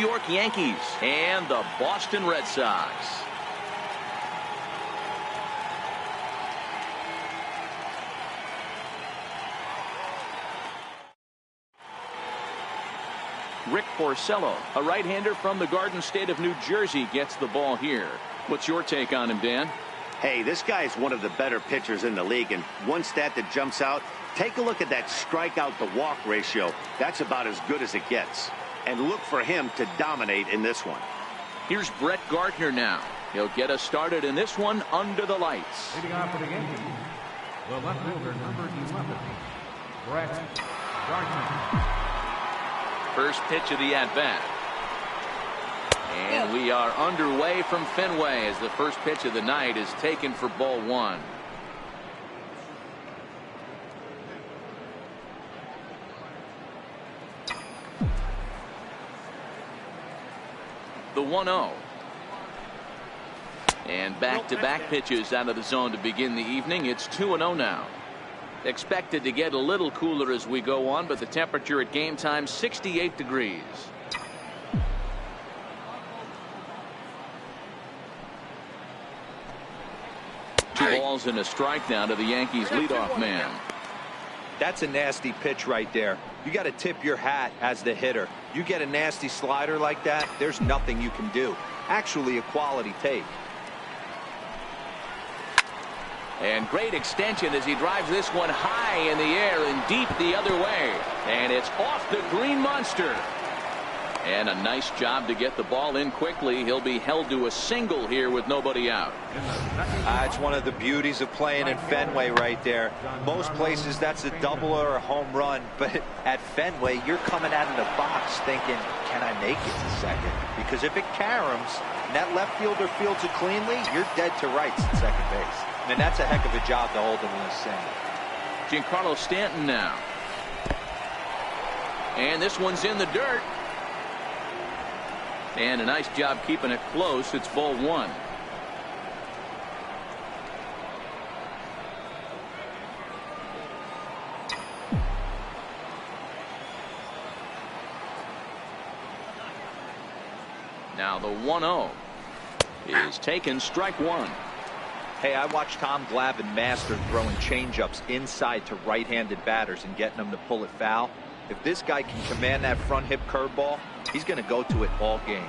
York Yankees and the Boston Red Sox. Rick Porcello, a right-hander from the Garden State of New Jersey, gets the ball here. What's your take on him, Dan? Hey, this guy is one of the better pitchers in the league, and one stat that jumps out, take a look at that strikeout to walk ratio. That's about as good as it gets. And look for him to dominate in this one. Here's Brett Gardner now. He'll get us started in this one under the lights. Leading off for the Yankees, the left fielder, number 11, Brett Gardner. First pitch of the at-bat. And we are underway from Fenway as the first pitch of the night is taken for ball one. The 1-0. And back-to-back pitches out of the zone to begin the evening. It's 2-0 now. Expected to get a little cooler as we go on, but the temperature at game time 68 degrees. Two balls and a strike now to the Yankees leadoff man. That's a nasty pitch right there. You got to tip your hat as the hitter. You get a nasty slider like that, there's nothing you can do. Actually a quality take. And great extension as he drives this one high in the air and deep the other way. And it's off the green monster. And a nice job to get the ball in quickly. He'll be held to a single here with nobody out. It's one of the beauties of playing in Fenway right there. Most places that's a double or a home run, but at Fenway you're coming out of the box thinking, can I make it to second? Because if it caroms and that left fielder fields it cleanly, you're dead to rights at second base. I mean, that's a heck of a job to hold him in the single. Giancarlo Stanton now. And this one's in the dirt. And a nice job keeping it close. It's ball one. Now the 1-0 is taken, strike one. Hey, I watched Tom Glavine master throwing changeups inside to right-handed batters and getting them to pull it foul. If this guy can command that front hip curveball, he's going to go to it all game.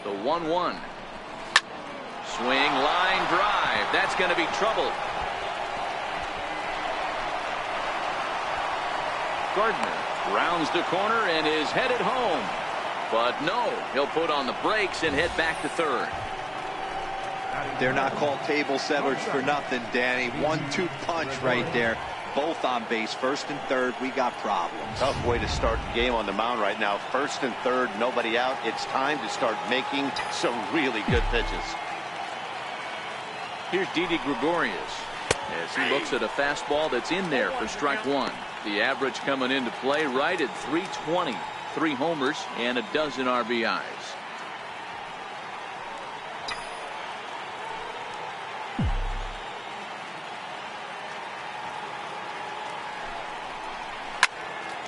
The 1-1. Swing, line drive. That's going to be trouble. Gardner rounds the corner and is headed home. But no, he'll put on the brakes and head back to third. They're not called table settlers for nothing, Danny. 1-2 punch right there. Both on base, first and third. We got problems. Tough way to start the game on the mound right now. First and third, nobody out. It's time to start making some really good pitches. Here's Didi Gregorius as he looks at a fastball that's in there for strike one. The average coming into play right at 320. 3 homers and a dozen RBIs.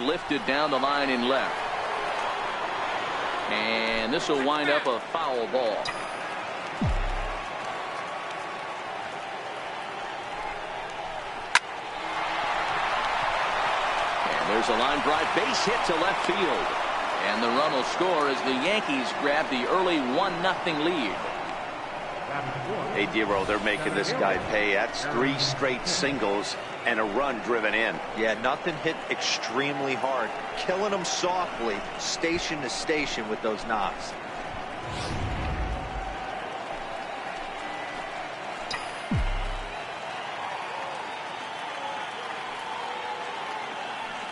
Lifted down the line in left. And this will wind up a foul ball. There's a line drive base hit to left field. And the run will score as the Yankees grab the early 1-0 lead. Hey, Dero, they're making this guy pay. That's 3 straight singles and a run driven in. Yeah, nothing hit extremely hard. Killing them softly, station to station with those knocks.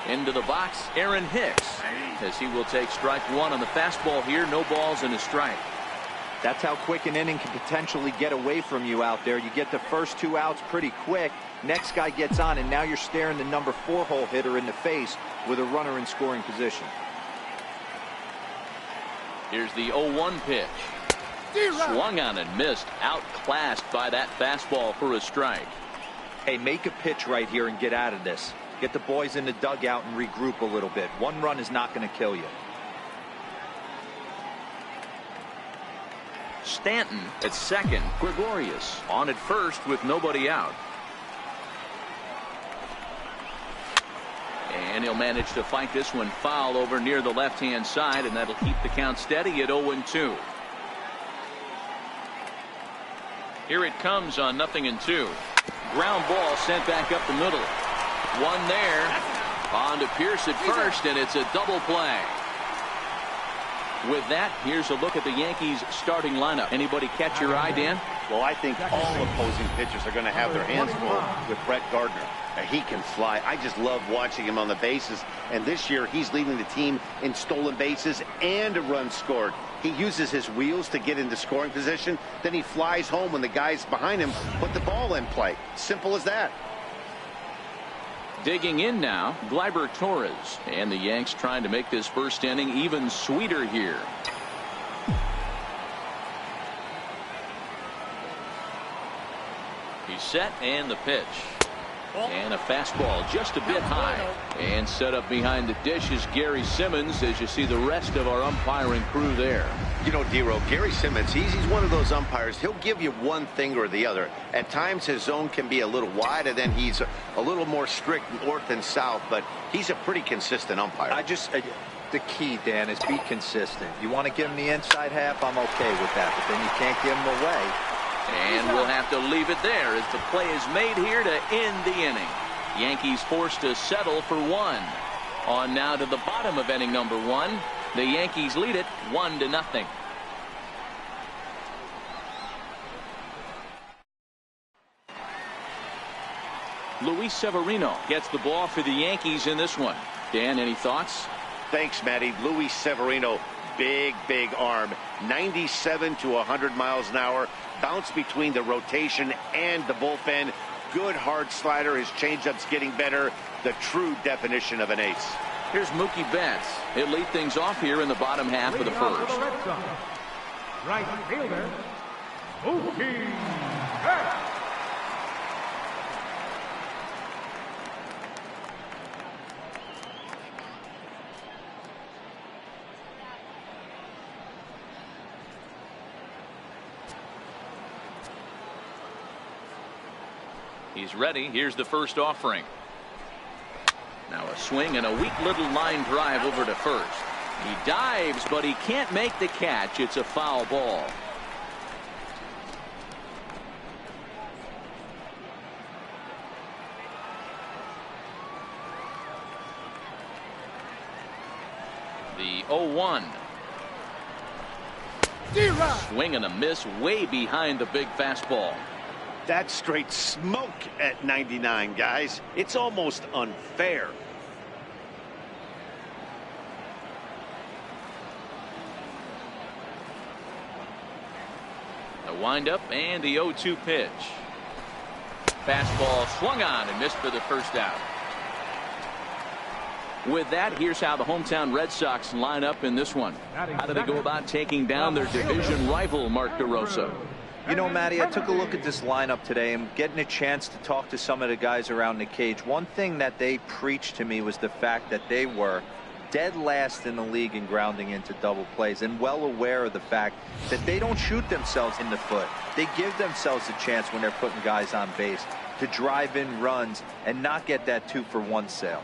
Into the box, Aaron Hicks, as he will take strike one on the fastball here. No balls and a strike. That's how quick an inning can potentially get away from you out there. You get the first 2 outs pretty quick. Next guy gets on, and now you're staring the number 4 hole hitter in the face with a runner in scoring position. Here's the 0-1 pitch. Swung on and missed. Outclassed by that fastball for a strike. Hey, make a pitch right here and get out of this. Get the boys in the dugout and regroup a little bit. One run is not going to kill you. Stanton at second. Gregorius on at first with nobody out. And he'll manage to fight this one foul over near the left-hand side, and that'll keep the count steady at 0-2. Here it comes on 0-2. Ground ball sent back up the middle. One there. On to Pierce at first, and it's a double play. With that, here's a look at the Yankees starting lineup. Anybody catch your eye, Dan? Well, I think all opposing pitchers are going to have their hands full with Brett Gardner. He can fly. I just love watching him on the bases. And this year, he's leading the team in stolen bases and a run scored. He uses his wheels to get into scoring position. Then he flies home when the guys behind him put the ball in play. Simple as that. Digging in now, Gleyber Torres. And the Yanks trying to make this first inning even sweeter here. He's set, and the pitch. And a fastball just a bit high. And set up behind the dish is Gary Simmons, as you see the rest of our umpiring crew there. You know, D-Row, Gary Simmons, he's one of those umpires. He'll give you one thing or the other. At times his zone can be a little wide, and then he's a little more strict north and south, but he's a pretty consistent umpire. The key, Dan, is be consistent. You want to give him the inside half, I'm okay with that, but then you can't give him away. And we'll have to leave it there as the play is made here to end the inning. Yankees forced to settle for one. On now to the bottom of inning number one. The Yankees lead it 1-0. Luis Severino gets the ball for the Yankees in this one. Dan, any thoughts? Thanks, Matty. Luis Severino, big arm, 97 to 100 miles an hour. Bounce between the rotation and the bullpen. Good hard slider. His changeup's getting better. The true definition of an ace. Here's Mookie Betts. He'll lead things off here in the bottom half of the first. Right fielder, Mookie Betts. He's ready. Here's the first offering. Now a swing and a weak little line drive over to first. He dives, but he can't make the catch. It's a foul ball. The 0-1. Swing and a miss way behind the big fastball. That's straight smoke at 99, guys. It's almost unfair. The windup and the 0-2 pitch. Fastball swung on and missed for the first out. With that, here's how the hometown Red Sox line up in this one. How do they go about taking down their division rival, Mark DeRosa? You know, Matty, I took a look at this lineup today and getting a chance to talk to some of the guys around the cage. One thing that they preached to me was the fact that they were dead last in the league in grounding into double plays, and well aware of the fact that they don't shoot themselves in the foot. They give themselves a chance when they're putting guys on base to drive in runs and not get that 2-for-1 sale.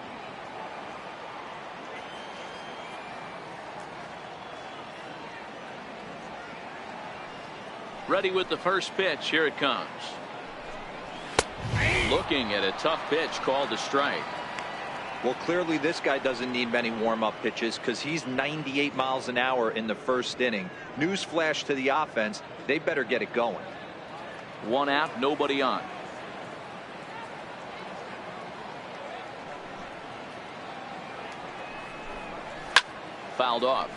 Ready with the first pitch. Here it comes. Looking at a tough pitch called a strike. Well, clearly this guy doesn't need many warm-up pitches because he's 98 miles an hour in the first inning. Newsflash to the offense, they better get it going. One out, nobody on. Fouled off.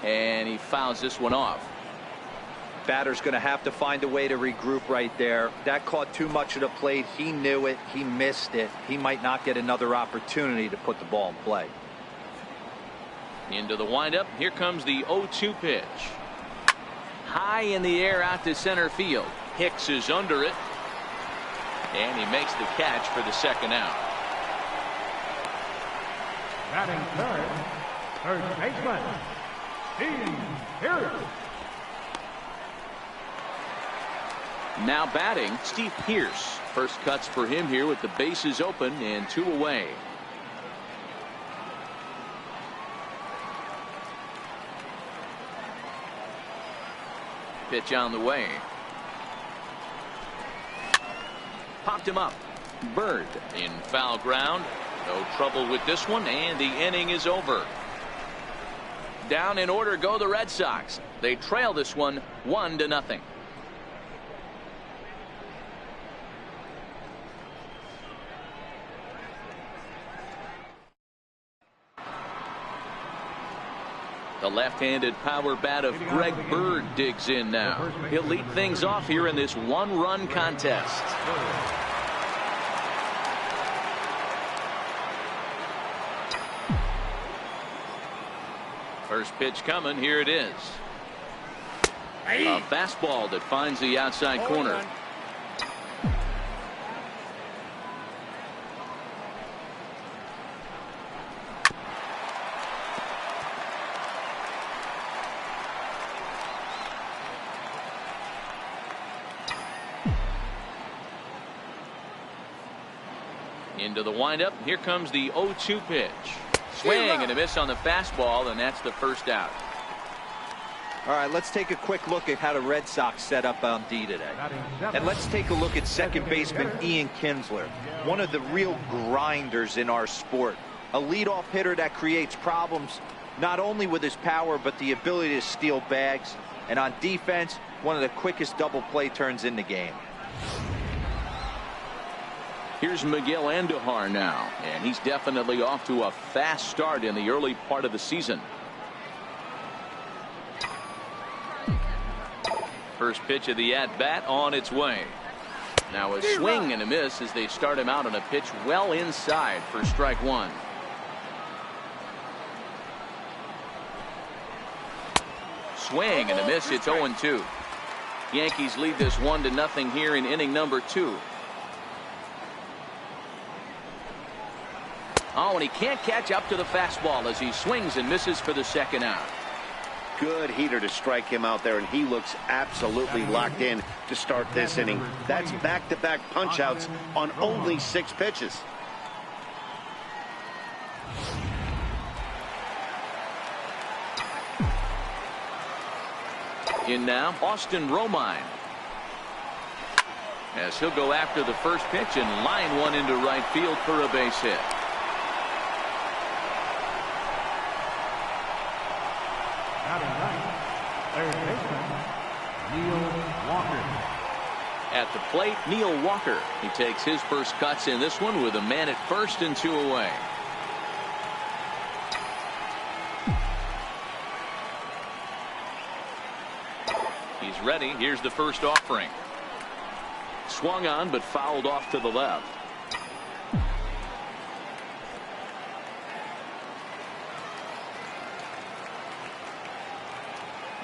And he fouls this one off. Batter's going to have to find a way to regroup right there. That caught too much of the plate. He knew it. He missed it. He might not get another opportunity to put the ball in play. Into the windup. Here comes the 0-2 pitch. High in the air out to center field. Hicks is under it. And he makes the catch for the second out. Batting third baseman, Steve Pierce. Now batting, Steve Pierce. First cuts for him here with the bases open and 2 away. Pitch on the way. Popped him up. Bird in foul ground. No trouble with this one, and the inning is over. Down in order go the Red Sox. They trail this one 1-0. The left-handed power bat of Greg Bird digs in now. He'll lead things off here in this one-run contest. First pitch coming. Here it is. A fastball that finds the outside corner. Into the windup. Here comes the 0-2 pitch. Swing and a miss on the fastball, and that's the first out. All right, let's take a quick look at how the Red Sox set up on D today. And let's take a look at second baseman Ian Kinsler, one of the real grinders in our sport. A leadoff hitter that creates problems not only with his power but the ability to steal bags. And on defense, one of the quickest double play turns in the game. Here's Miguel Andujar now, and he's definitely off to a fast start in the early part of the season. First pitch of the at-bat on its way. Now a swing and a miss as they start him out on a pitch well inside for strike one. Swing and a miss. It's 0-2. Yankees lead this 1-0 here in inning number 2. Oh, and he can't catch up to the fastball as he swings and misses for the second out. Good heater to strike him out there, and he looks absolutely locked in to start this inning. That's back-to-back punch-outs on only 6 pitches. In now, Austin Romine. As he'll go after the first pitch and line one into right field for a base hit. Third baseman, Neil Walker. At the plate, Neil Walker. He takes his first cuts in this one with a man at first and 2 away. He's ready. Here's the first offering. Swung on but fouled off to the left.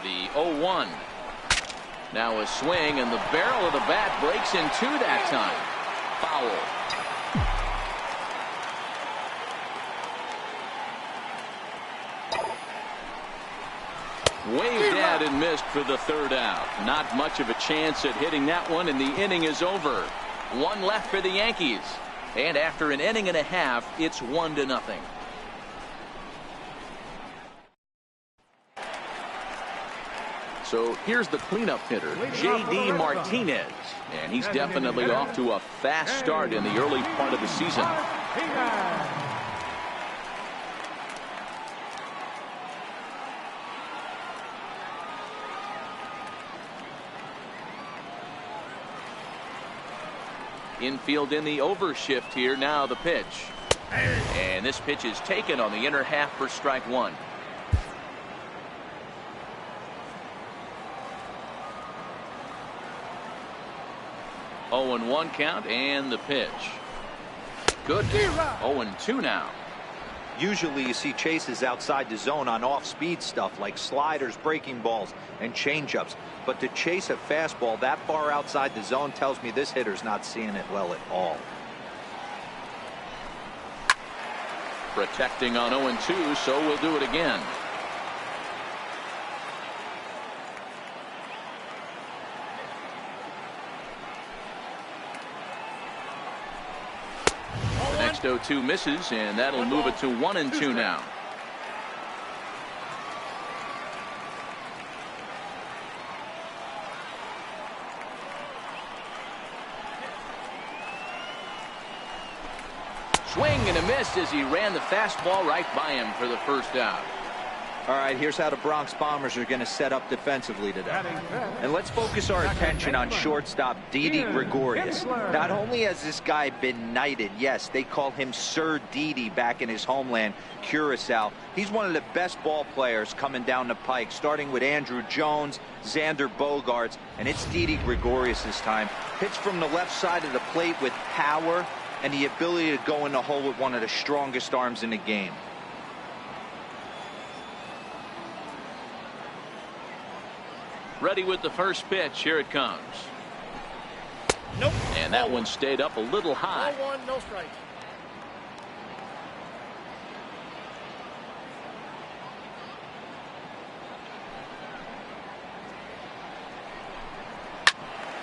The 0-1. Now a swing, and the barrel of the bat breaks in 2 that time. Foul. Waved at and missed for the third out. Not much of a chance at hitting that one, and the inning is over. 1 left for the Yankees. And after an inning and a half, it's 1-0. So here's the cleanup hitter, J.D. Martinez. And he's definitely off to a fast start in the early part of the season. Infield in the overshift here. Now the pitch. And this pitch is taken on the inner half for strike one. 0-1 count and the pitch. Good. 0-2 now. Usually you see chases outside the zone on off-speed stuff like sliders, breaking balls, and changeups. But to chase a fastball that far outside the zone tells me this hitter's not seeing it well at all. Protecting on 0-2, so we'll do it again. The next 0-2 misses, and that'll move it to 1-2 now. Swing and a miss as he ran the fastball right by him for the first out. All right, here's how the Bronx Bombers are going to set up defensively today. And let's focus our attention on shortstop Didi Gregorius. Not only has this guy been knighted, yes, they call him Sir Didi back in his homeland, Curacao. He's one of the best ball players coming down the pike, starting with Andrew Jones, Xander Bogaerts, and it's Didi Gregorius this time. Pitched from the left side of the plate with power and the ability to go in the hole with one of the strongest arms in the game. Ready with the first pitch. Here it comes. Nope. And that one stayed up a little high. 0-1, no strike.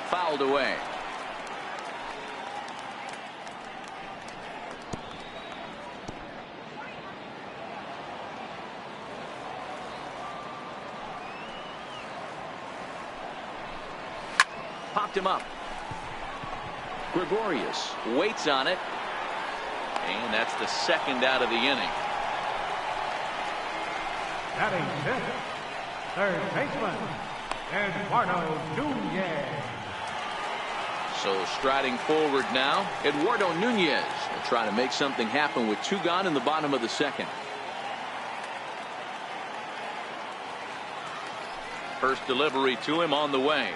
Fouled away. Popped him up. Gregorius waits on it. And that's the second out of the inning. Batting fifth, third baseman, Eduardo Nunez. So striding forward now, Eduardo Nunez will try to make something happen with 2 gone in the bottom of the second. First delivery to him on the way.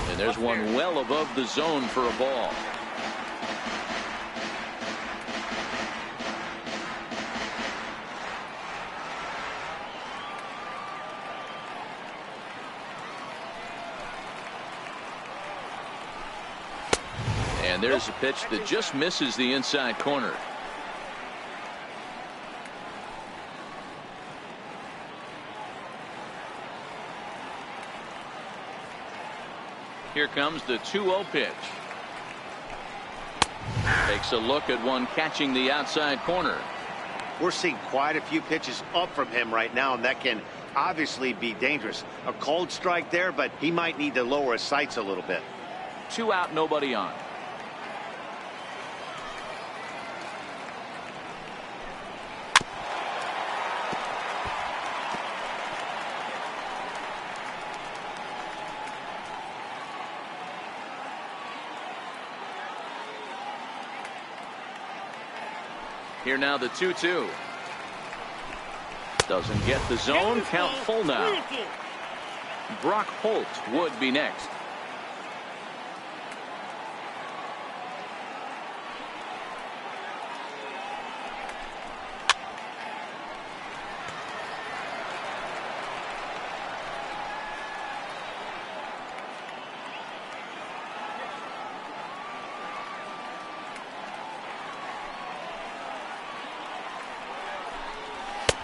And there's one well above the zone for a ball. And there's a pitch that just misses the inside corner. Here comes the 2-0 pitch. Takes a look at one catching the outside corner. We're seeing quite a few pitches up from him right now, and that can obviously be dangerous. A cold strike there, but he might need to lower his sights a little bit. 2 out, nobody on. Here now the 2-2. Doesn't get the zone. Count full now. Brock Holt would be next.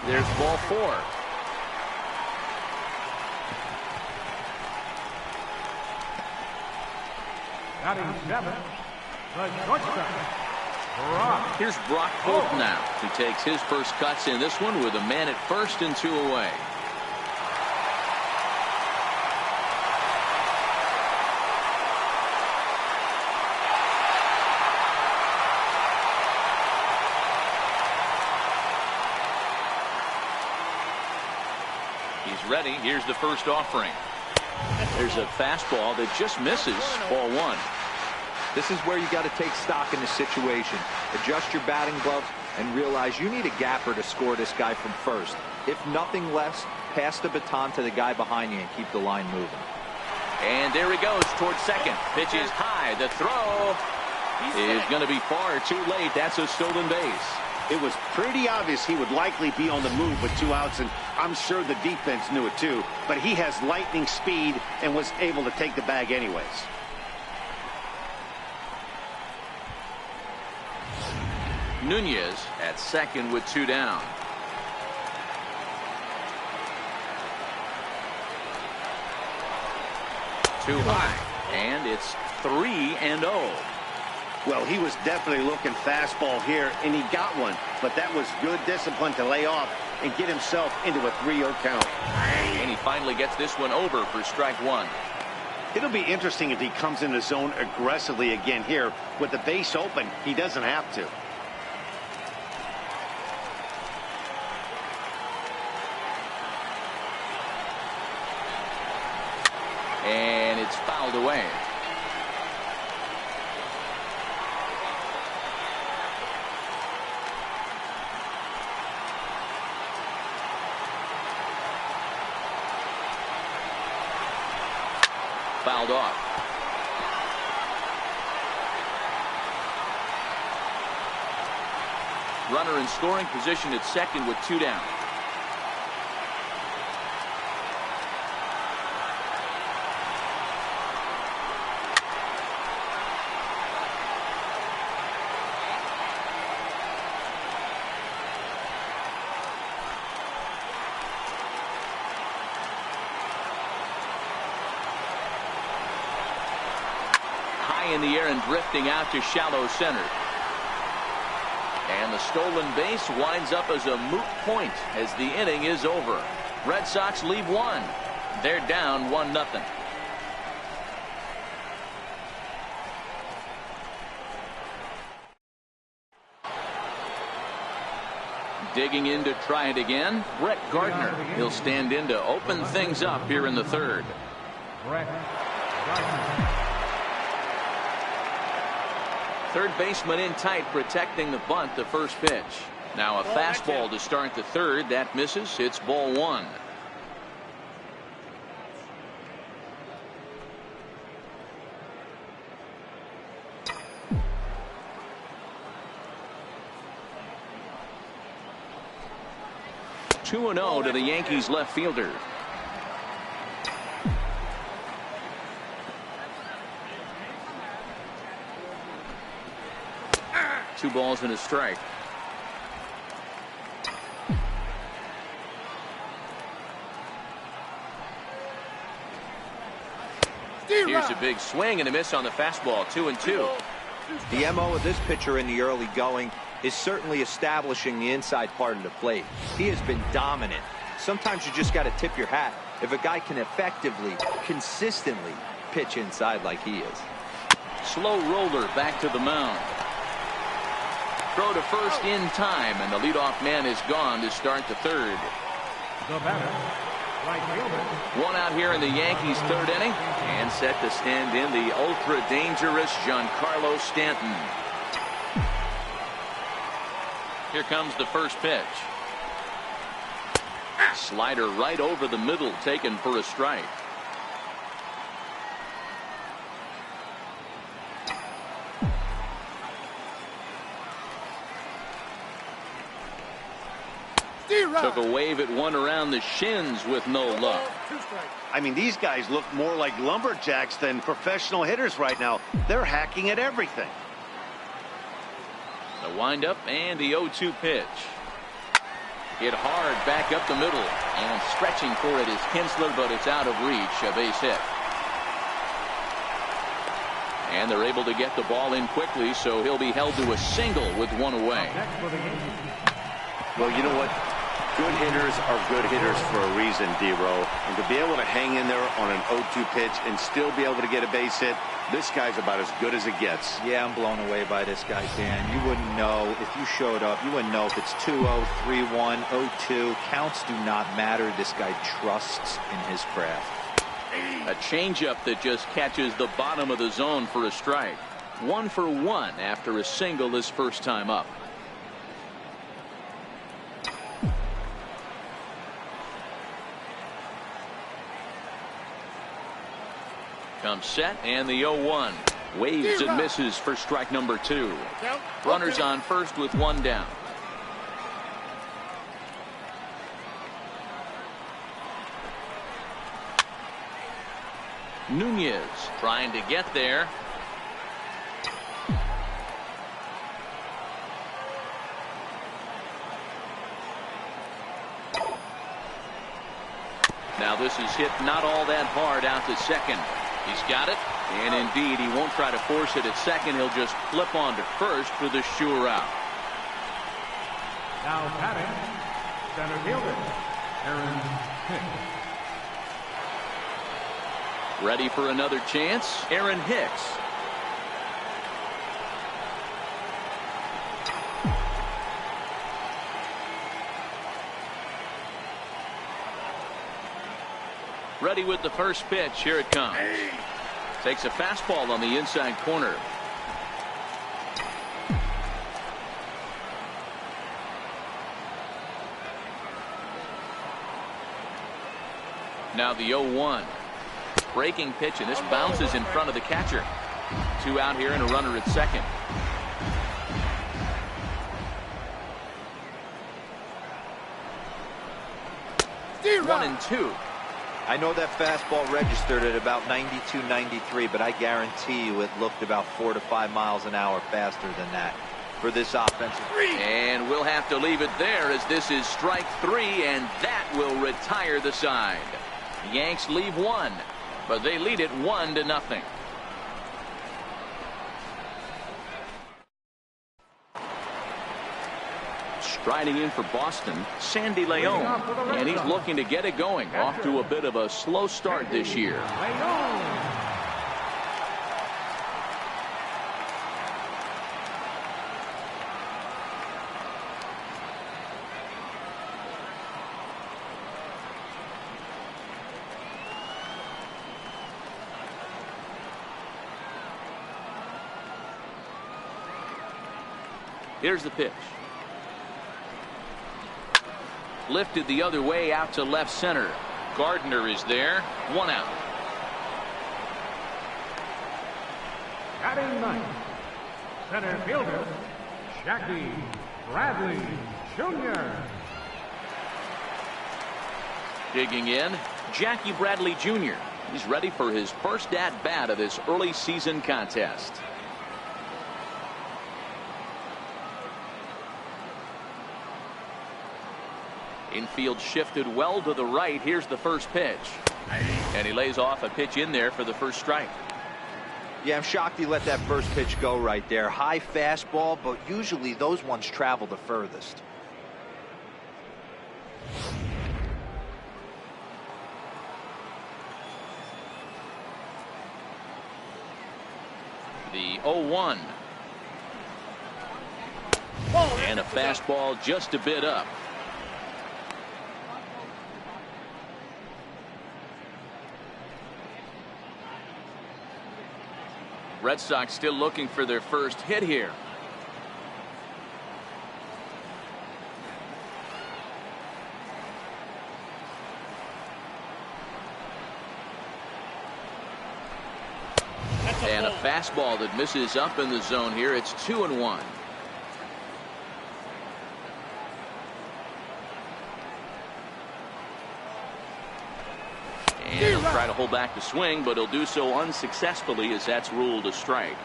There's ball 4. Batting seventh, the shortstop, Brock. Here's Brock Holt now. He takes his first cuts in this one with a man at first and 2 away. He's ready. Here's the first offering. There's a fastball that just misses. Ball 1. This is where you got to take stock in the situation. Adjust your batting gloves and realize you need a gapper to score this guy from first. If nothing less, pass the baton to the guy behind you and keep the line moving. And there he goes towards second. Pitch is high. The throw is going to be far too late. That's a stolen base. It was pretty obvious he would likely be on the move with 2 outs, and I'm sure the defense knew it too. But he has lightning speed and was able to take the bag anyways. Nunez at second with 2 down. Too high, and it's 3-0. Well, he was definitely looking fastball here, and he got one. But that was good discipline to lay off and get himself into a 3-0 count. And he finally gets this one over for strike 1. It'll be interesting if he comes in the zone aggressively again here. With the base open, he doesn't have to. And it's fouled away. Fouled off. Runner in scoring position at second with 2 down. In the air and drifting out to shallow center. And the stolen base winds up as a moot point as the inning is over. Red Sox leave 1. They're down 1-0. Digging in to try it again, Brett Gardner. He'll stand in to open things up here in the 3rd. Brett Gardner. Third baseman in tight, protecting the bunt. The first pitch. Now a fastball to start the 3rd. That misses. It's ball 1. (2-0) to the Yankees left fielder. Two balls and a strike. Here's a big swing and a miss on the fastball. 2-2. The MO of this pitcher in the early going is certainly establishing the inside part of the plate. He has been dominant. Sometimes you just got to tip your hat if a guy can effectively, consistently pitch inside like he is. Slow roller back to the mound. Throw to first in time, and the leadoff man is gone to start the 3rd. The batter, right fielder. 1 out here in the Yankees 3rd inning, and set to stand in the ultra dangerous Giancarlo Stanton. Here comes the first pitch. Slider right over the middle, taken for a strike. Took a wave at one around the shins with no luck. I mean, these guys look more like lumberjacks than professional hitters right now. They're hacking at everything. The windup and the 0-2 pitch. Hit hard back up the middle, and stretching for it is Kinsler, but it's out of reach. A base hit. And they're able to get the ball in quickly, so he'll be held to a single with 1 away. Well, you know what? Good hitters are good hitters for a reason, D-Row. And to be able to hang in there on an 0-2 pitch and still be able to get a base hit, this guy's about as good as it gets. Yeah, I'm blown away by this guy, Dan. You wouldn't know if you showed up. You wouldn't know if it's 2-0, 3-1, 0-2. Counts do not matter. This guy trusts in his craft. A changeup that just catches the bottom of the zone for a strike. 1 for 1 after a single his first time up. Comes set, and the 0-1. Waves and misses for strike number 2. Runners on first with one down. Nunez trying to get there. Now this is hit not all that hard out to second. He's got it, and indeed he won't try to force it at second. He'll just flip on to first for the sure out. Now batting, center fielder, Aaron Hicks. Ready for another chance, Aaron Hicks. Ready with the first pitch. Here it comes. Takes a fastball on the inside corner. Now the 0-1. Breaking pitch, and this bounces in front of the catcher. 2 out here and a runner at second. 1-2. I know that fastball registered at about 92, 93, but I guarantee you it looked about 4 to 5 miles an hour faster than that for this offensive. And we'll have to leave it there as this is strike 3, and that will retire the side. The Yanks leave one, but they lead it 1-0. Striding in for Boston, Sandy Leon, and he's looking to get it going. Off to a bit of a slow start this year. Here's the pitch. Lifted the other way out to left center. Gardner is there. 1 out. Batting ninth, center fielder, Jackie Bradley Jr. Digging in, Jackie Bradley Jr. He's ready for his first at-bat of this early season contest. Infield shifted well to the right. Here's the first pitch. And he lays off a pitch in there for the first strike. Yeah, I'm shocked he let that first pitch go right there. High fastball, but usually those ones travel the furthest. The 0-1. And a fastball just a bit up. Red Sox still looking for their first hit here. And a fastball that misses up in the zone here. It's 2-1. And he'll try to hold back the swing, but he'll do so unsuccessfully as that's ruled a strike.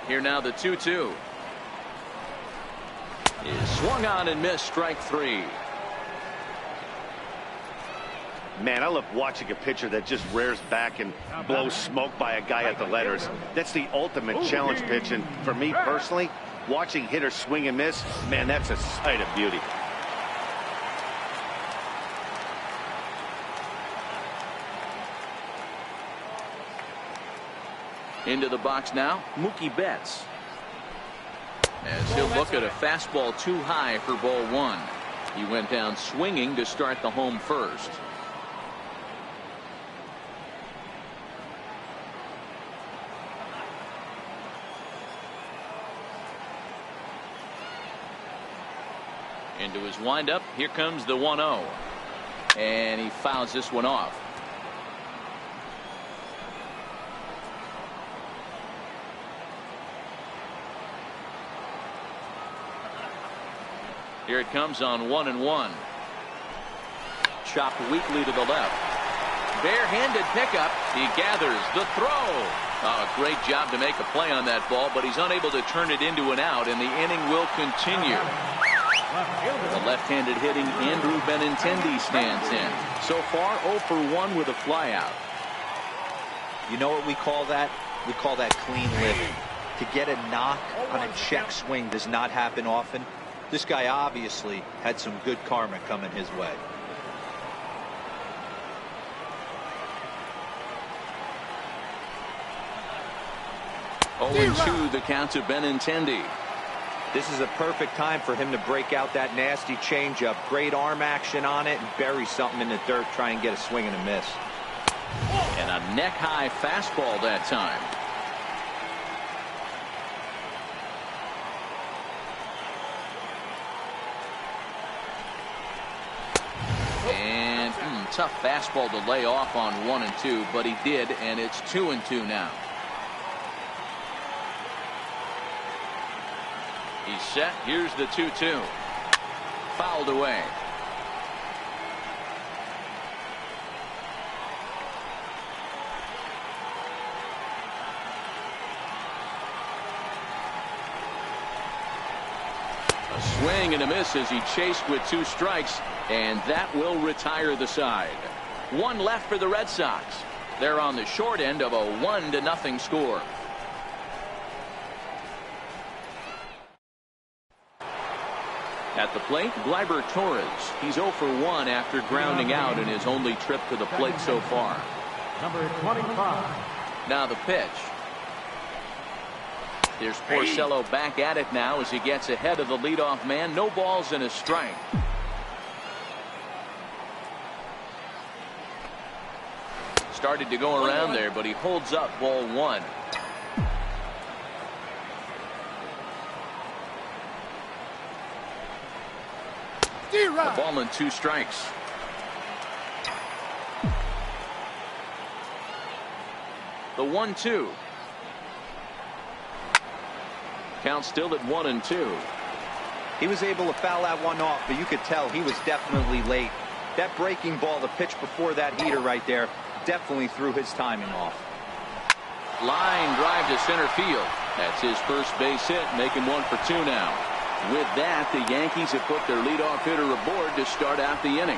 Here now the 2-2. Is swung on and missed, strike 3. Man, I love watching a pitcher that just rears back and blows smoke by a guy at the letters. That's the ultimate challenge pitch, and for me personally, watching hitters swing and miss, man, that's a sight of beauty. Into the box now, Mookie Betts. As he'll look at a fastball too high for ball 1. He went down swinging to start the home first. Into his windup. Here comes the 1-0. And he fouls this one off. Here it comes on 1-1. Chopped weakly to the left. Barehanded pickup. He gathers the throw. Oh, great job to make a play on that ball, but he's unable to turn it into an out, and the inning will continue. The left-handed hitting Andrew Benintendi stands in. So far 0 for 1 with a flyout. You know what we call that? We call that clean living. To get a knock on a check swing does not happen often. This guy obviously had some good karma coming his way. Oh, 0-2 the count to Benintendi. This is a perfect time for him to break out that nasty changeup. Great arm action on it and bury something in the dirt. Try and get a swing and a miss. And a neck-high fastball that time. And tough fastball to lay off on 1-2, but he did, and it's 2-2 now. He's set. Here's the 2-2. Fouled away. A swing and a miss as he chased with 2 strikes, and that will retire the side. 1 left for the Red Sox. They're on the short end of a 1-0 score. At the plate, Gleyber Torres. He's 0 for 1 after grounding out in his only trip to the plate so far. Number 25. Now the pitch. There's Porcello back at it now as he gets ahead of the leadoff man. No balls and a strike. Started to go around there, but he holds up ball 1. A ball and 2 strikes. The 1-2. Count still at 1-2. He was able to foul that one off, but you could tell he was definitely late. That breaking ball, the pitch before that heater right there, definitely threw his timing off. Line drive to center field. That's his first base hit, making 1 for 2 now. With that, the Yankees have put their leadoff hitter aboard to start out the inning.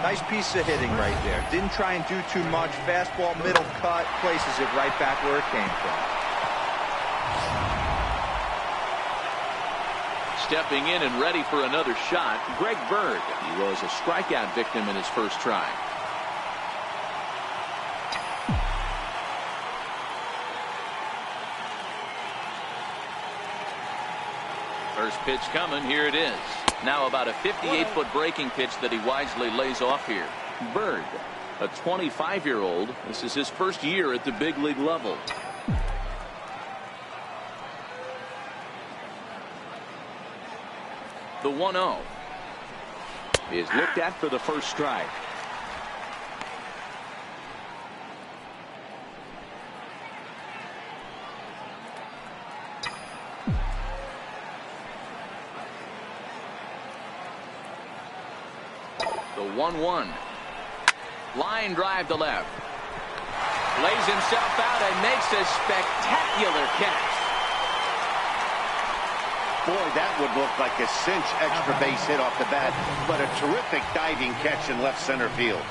Nice piece of hitting right there. Didn't try and do too much. Fastball, middle cut, places it right back where it came from. Stepping in and ready for another shot, Greg Bird. He was a strikeout victim in his first try. First pitch coming. Here it is. Now about a 58-foot breaking pitch that he wisely lays off here. Bird, a 25-year-old. This is his first year at the big league level. The 1-0 is looked at for the first strike. The 1-1. Line drive to left. Lays himself out and makes a spectacular catch. Boy, that would look like a cinch extra base hit off the bat, but a terrific diving catch in left center field.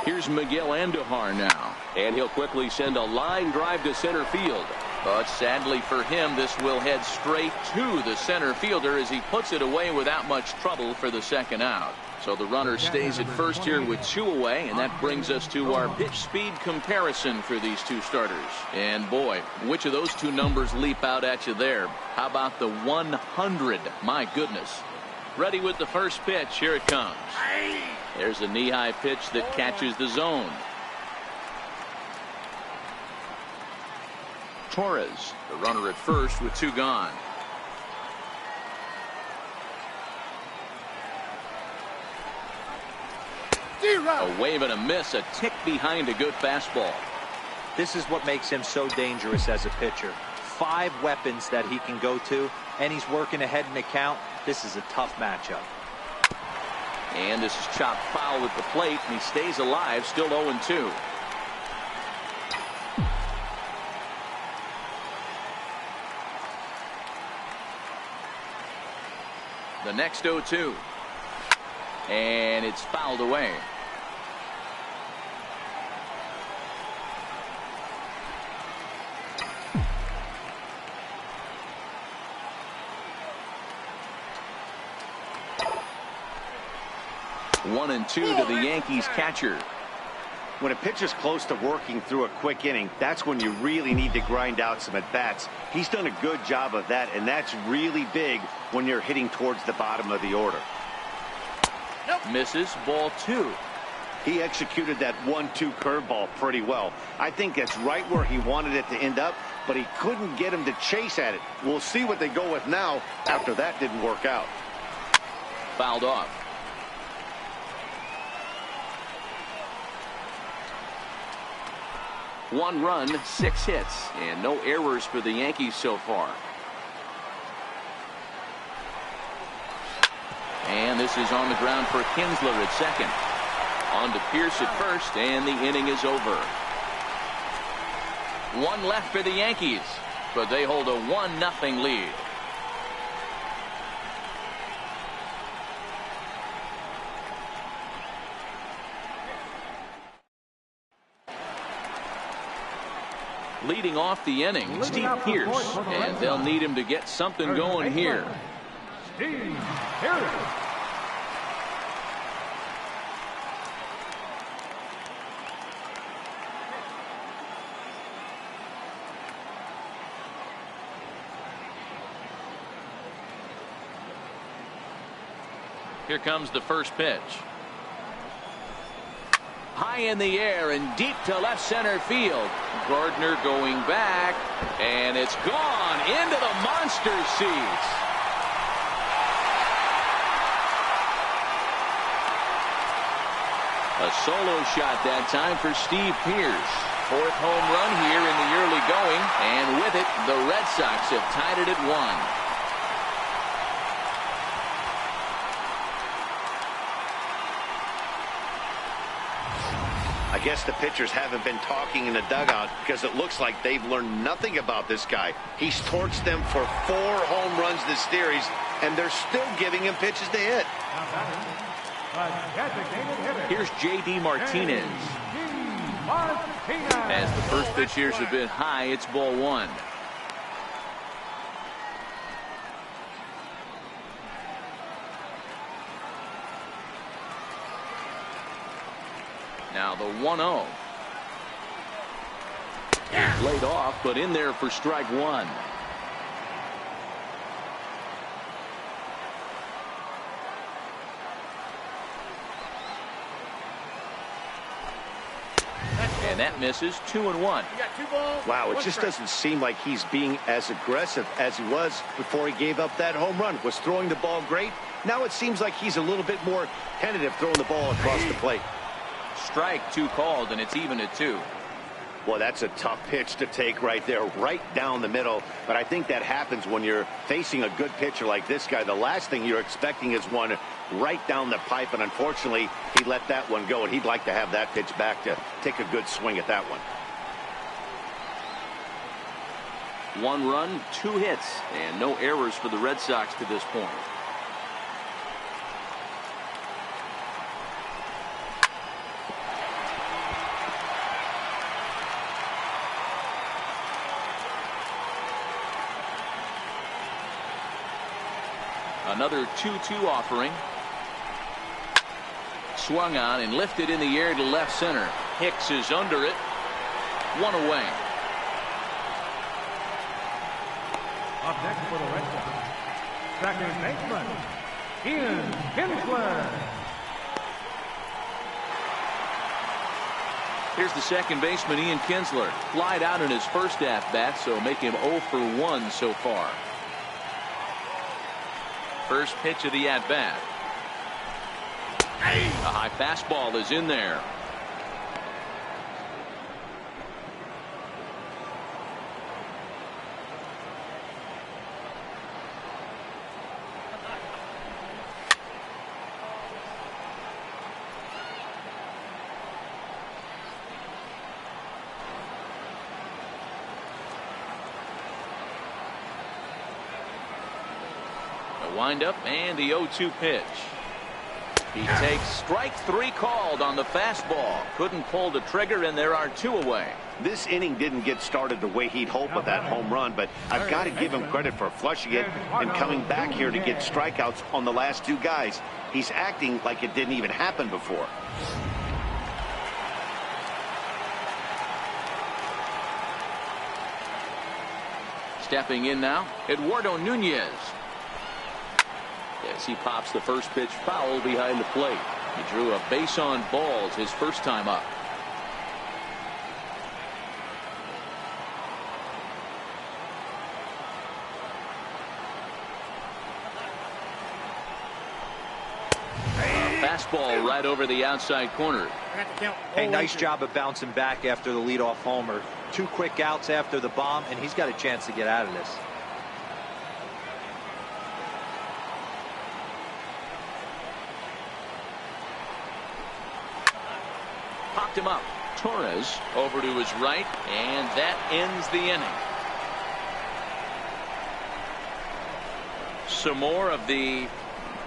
Here's Miguel Andujar now, and he'll quickly send a line drive to center field. But sadly for him, this will head straight to the center fielder as he puts it away without much trouble for the second out. So the runner stays at first here with 2 away, and that brings us to our pitch speed comparison for these 2 starters. And boy, which of those 2 numbers leap out at you there? How about the 100? My goodness. Ready with the first pitch. Here it comes. There's a knee-high pitch that catches the zone. Torres, the runner at first with 2 gone. A wave and a miss, a tick behind a good fastball. This is what makes him so dangerous as a pitcher. 5 weapons that he can go to, and he's working ahead in the count. This is a tough matchup. And this is chopped foul at the plate, and he stays alive, still 0-2. The next 0-2. And it's fouled away. One and 2 to the Yankees catcher. When a pitcher's close to working through a quick inning, that's when you really need to grind out some at-bats. He's done a good job of that, and that's really big when you're hitting towards the bottom of the order. Misses, ball 2. He executed that 1-2 curveball pretty well. I think that's right where he wanted it to end up, but he couldn't get him to chase at it. We'll see what they go with now after that didn't work out. Fouled off. One run, 6 hits, and no errors for the Yankees so far. And this is on the ground for Kinsler at second. On to Pierce at first, and the inning is over. 1 left for the Yankees, but they hold a 1-0 lead. Leading off the inning, Steve Pierce, and they'll need him to get something going here. Steve Pierce. Here comes the first pitch. High in the air and deep to left center field. Gardner going back, and it's gone into the monster seats. A solo shot that time for Steve Pierce. 4th home run here in the early going, and with it, the Red Sox have tied it at 1. I guess the pitchers haven't been talking in the dugout because it looks like they've learned nothing about this guy. He's torched them for 4 home runs this series, and they're still giving him pitches to hit. Here's J.D. Martinez. As the first pitch here has been high, it's ball 1. Now the 1-0. Laid off, but in there for strike 1. And that misses. 2-1. Wow, it just doesn't seem like he's being as aggressive as he was before he gave up that home run. Was throwing the ball great. Now it seems like he's a little bit more tentative throwing the ball across the plate. Strike 2 called, and it's even at 2. Well, that's a tough pitch to take right there, right down the middle. But I think that happens when you're facing a good pitcher like this guy. The last thing you're expecting is one right down the pipe, and unfortunately, he let that one go, and he'd like to have that pitch back to take a good swing at that one. 1 run, 2 hits, and no errors for the Red Sox to this point. Another 2-2 offering. Swung on and lifted in the air to left center. Hicks is under it. 1 away. Up next for the Red Sox, second baseman, Kinsler. Here's the second baseman, Ian Kinsler. Flied out in his first at-bat, so make him 0 for 1 so far. First pitch of the at-bat. A high fastball is in there. Windup and the 0-2 pitch. He takes strike 3 called on the fastball. Couldn't pull the trigger, and there are 2 away. This inning didn't get started the way he'd hoped with that home run, but I've got to give him credit for flushing it and coming back here to get strikeouts on the last 2 guys. He's acting like it didn't even happen before. Stepping in now, Eduardo Nunez. As he pops the first pitch foul behind the plate. He drew a base on balls his first time up. Fastball right over the outside corner. Hey, nice job of bouncing back after the leadoff homer. 2 quick outs after the bomb, and he's got a chance to get out of this. Popped him up. Torres over to his right, and that ends the inning. Some more of the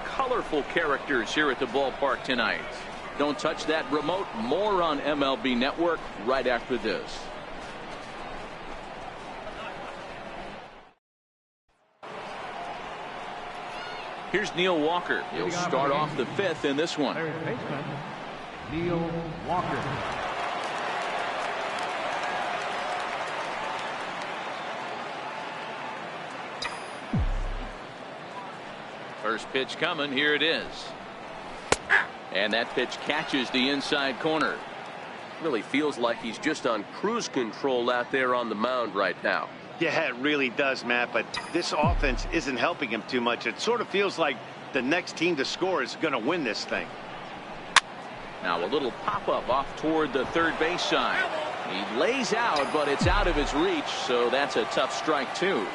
colorful characters here at the ballpark tonight. Don't touch that remote. More on MLB Network right after this. Here's Neil Walker. He'll start off the 5th in this one. Third baseman, Neil Walker. First pitch coming. Here it is. And that pitch catches the inside corner. Really feels like he's just on cruise control out there on the mound right now. Yeah, it really does, Matt, but this offense isn't helping him too much. It sort of feels like the next team to score is going to win this thing. Now a little pop-up off toward the third base side. He lays out, but it's out of his reach, so that's a tough strike, too.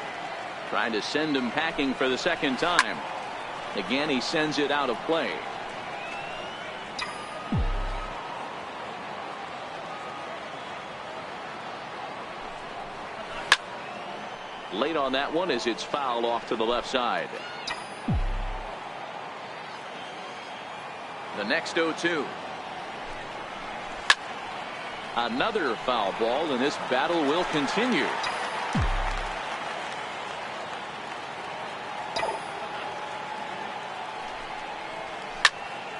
Trying to send him packing for the second time. Again, he sends it out of play. Late on that one as it's fouled off to the left side. The next 0-2. Another foul ball, and this battle will continue.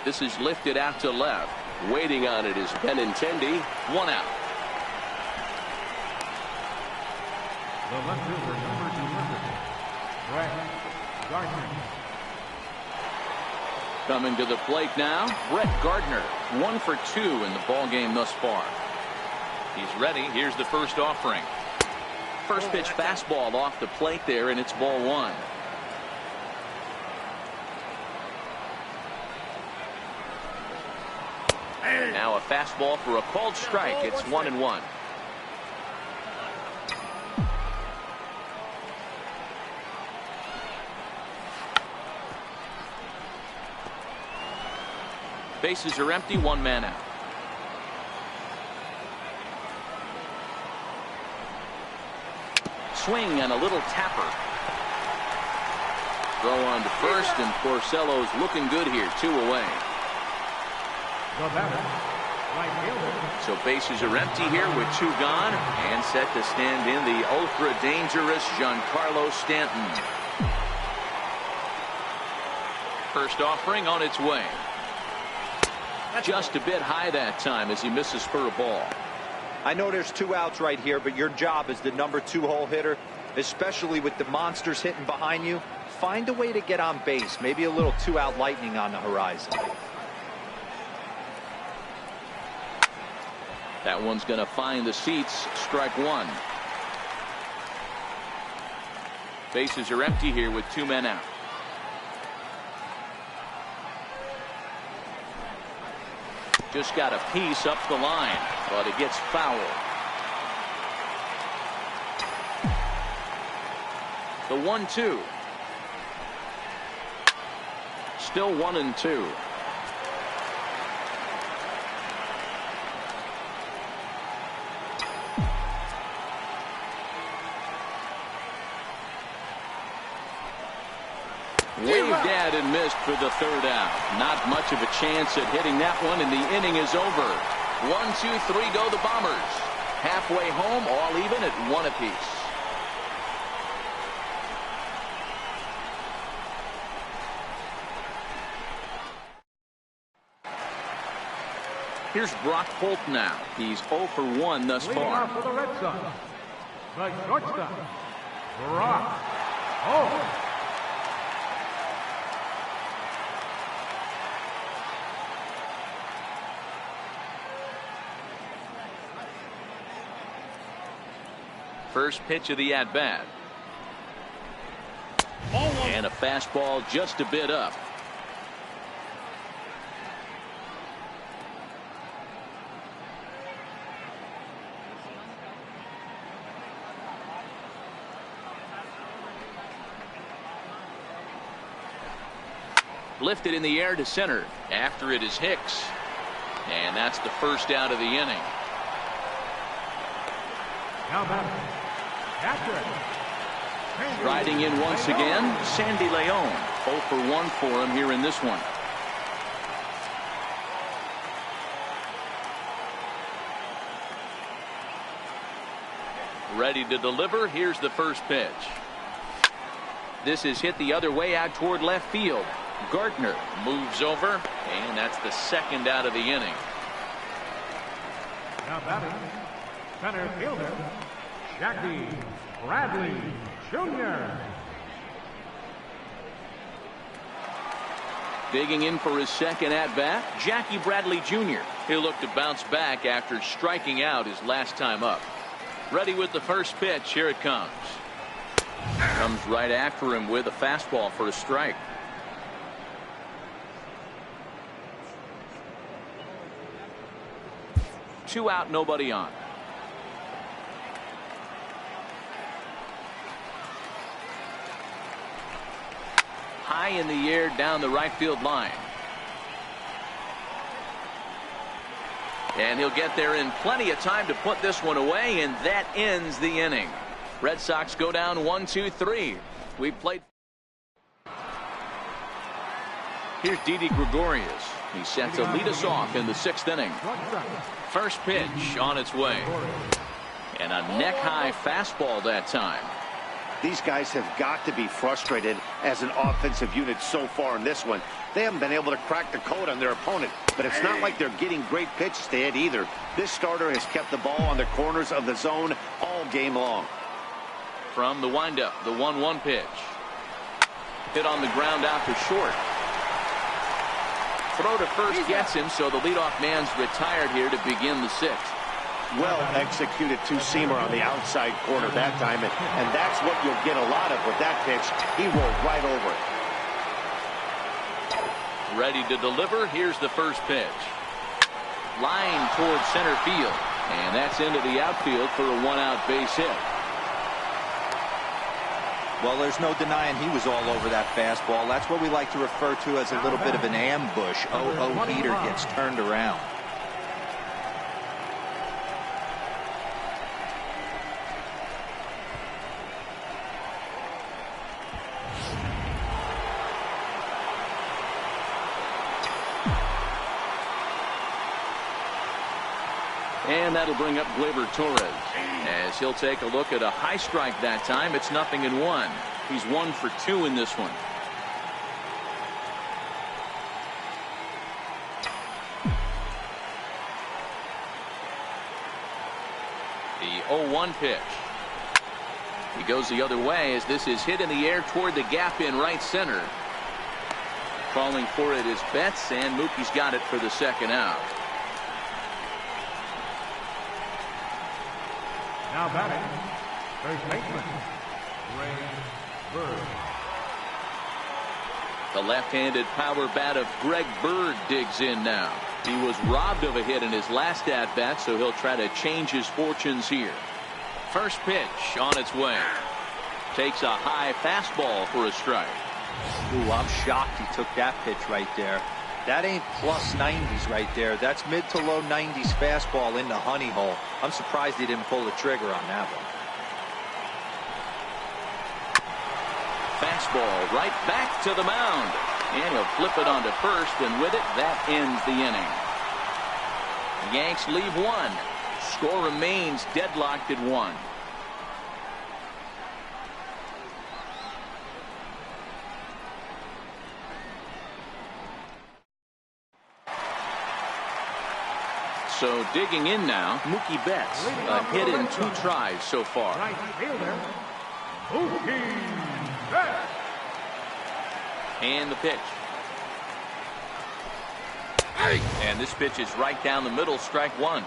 This is lifted out to left. Waiting on it is Benintendi. 1 out. The left fielder, number 200, Brett Gardner. Coming to the plate now, Brett Gardner. 1 for 2 in the ballgame thus far. He's ready. Here's the first offering. First pitch fastball off the plate there, and it's ball 1. Now a fastball for a called strike. It's 1-1. Bases are empty. 1 man out. Swing and a little tapper. Throw on to first, and Porcello's looking good here. 2 away. The batter, right fielder. So bases are empty here with 2 gone, and set to stand in the ultra dangerous Giancarlo Stanton. First offering on its way. Just a bit high that time as he misses for a ball. I know there's 2 outs right here, but your job as the number 2 hole hitter, especially with the monsters hitting behind you, find a way to get on base. Maybe a little 2-out lightning on the horizon. That one's going to find the seats. Strike one. Bases are empty here with 2 men out. Just got a piece up the line, but it gets foul. The 1-2. Still 1-2. Waved at and missed for the 3rd out. Not much of a chance at hitting that one, and the inning is over. 1, 2, 3 go the Bombers. Halfway home, all even at 1 apiece. Here's Brock Holt now. He's 0 for 1 thus far. For the Red Sox, the shortstop, Brock Holt. First pitch of the at-bat. And a fastball just a bit up. Lifted in the air to center. After it is Hicks. And that's the first out of the inning. Now batting. Riding in once again, Sandy Leon. 0 for 1 for him here in this one. Ready to deliver. Here's the first pitch. This is hit the other way out toward left field. Gardner moves over, and that's the 2nd out of the inning. Now batting, center fielder, Jackie Bradley Jr. Digging in for his 2nd at-bat, Jackie Bradley Jr. He'll look to bounce back after striking out his last time up. Ready with the first pitch. Here it comes. Comes right after him with a fastball for a strike. Two out, nobody on. High in the air down the right field line. And he'll get there in plenty of time to put this one away, and that ends the inning. Red Sox go down 1, 2, 3. We've played. Here's Didi Gregorius. He set to lead us off in the 6th inning. First pitch on its way. And a neck-high fastball that time. These guys have got to be frustrated as an offensive unit so far in this one. They haven't been able to crack the code on their opponent, but it's not like they're getting great pitches to hit either. This starter has kept the ball on the corners of the zone all game long. From the windup, the 1-1 pitch. Hit on the ground out to short. Throw to first gets him, so the leadoff man's retired here to begin the 6th. Well executed two-seamer on the outside corner that time, and that's what you'll get a lot of with that pitch. He rolled right over it. Ready to deliver. Here's the first pitch. Line towards center field, and that's into the outfield for a 1-out base hit. Well, there's no denying he was all over that fastball. That's what we like to refer to as a little bit of an ambush. Oh, heater gets turned around. And that'll bring up Gleyber Torres as he'll take a look at a high strike that time. It's 0-1. He's 1 for 2 in this one. The 0-1 pitch. He goes the other way as this is hit in the air toward the gap in right center. Calling for it is Betts, and Mookie's got it for the 2nd out. Now batting, first baseman, Ray Bird. The left-handed power bat of Greg Bird digs in now. He was robbed of a hit in his last at-bat, so he'll try to change his fortunes here. First pitch on its way. Takes a high fastball for a strike. Ooh, I'm shocked he took that pitch right there. That ain't plus 90s right there. That's mid to low 90s fastball in the honey hole. I'm surprised he didn't pull the trigger on that one. Fastball right back to the mound. And he'll flip it onto first, and with it, that ends the inning. The Yanks leave one. Score remains deadlocked at 1. So digging in now, Mookie Betts, a hit in 2 tries so far. Right fielder, Mookie Betts. And the pitch. And this pitch is right down the middle, strike 1.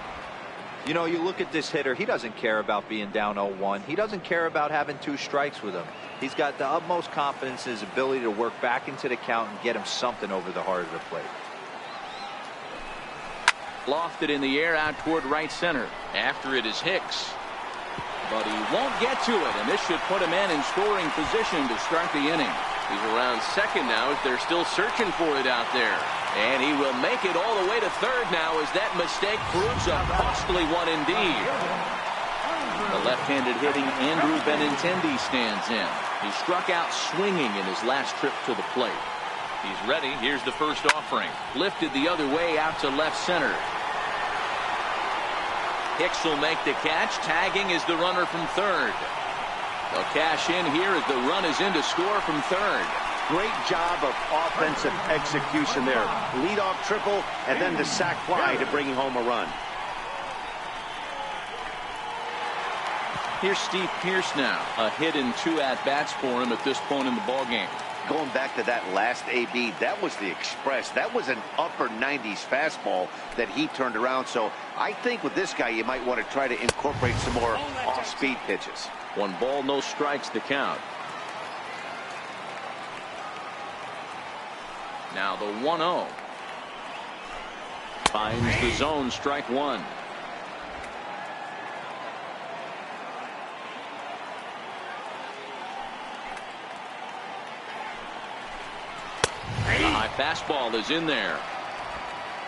You know, you look at this hitter, he doesn't care about being down 0-1. He doesn't care about having 2 strikes with him. He's got the utmost confidence in his ability to work back into the count and get him something over the heart of the plate. Lofted in the air out toward right center. After it is Hicks. But he won't get to it, and this should put him in scoring position to start the inning. He's around second now as they're still searching for it out there. And he will make it all the way to third now as that mistake proves a costly one indeed. The left-handed hitting Andrew Benintendi stands in. He struck out swinging in his last trip to the plate. He's ready. Here's the first offering. Lifted the other way out to left center. Hicks will make the catch. Tagging is the runner from third. They'll cash in here as the run is in to score from third. Great job of offensive execution there. Leadoff triple and then the sac fly to bring home a run. Here's Steve Pearce now. A hit in 2 at-bats for him at this point in the ballgame. Going back to that last AB, that was the express. That was an upper 90s fastball that he turned around. So I think with this guy, you might want to try to incorporate some more off-speed pitches. 1 ball, no strikes to count. Now the 1-0. Finds the zone, strike 1. The high fastball is in there.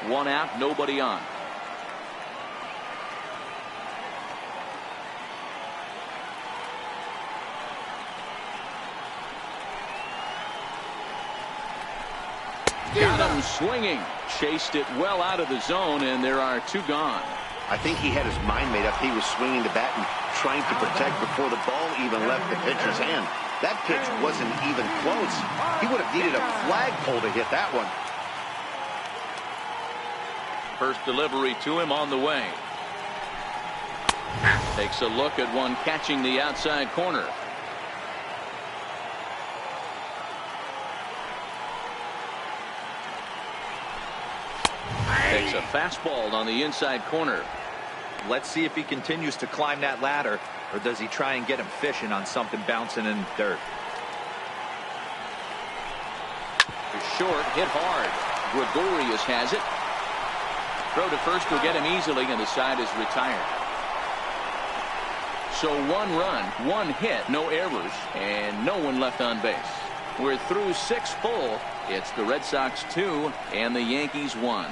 1 out, nobody on. Got him swinging. Chased it well out of the zone, and there are 2 gone. I think he had his mind made up. He was swinging the bat and trying to protect before the ball even left the pitcher's hand. That pitch wasn't even close. He would have needed a flagpole to hit that one. First delivery to him on the way. Takes a look at one catching the outside corner. Takes a fastball on the inside corner. Let's see if he continues to climb that ladder, or does he try and get him fishing on something bouncing in the dirt. Short, hit hard. Gregorius has it. Throw to first will get him easily, and the side is retired. So 1 run, 1 hit, no errors, and no one left on base. We're through 6 full. It's the Red Sox 2 and the Yankees 1.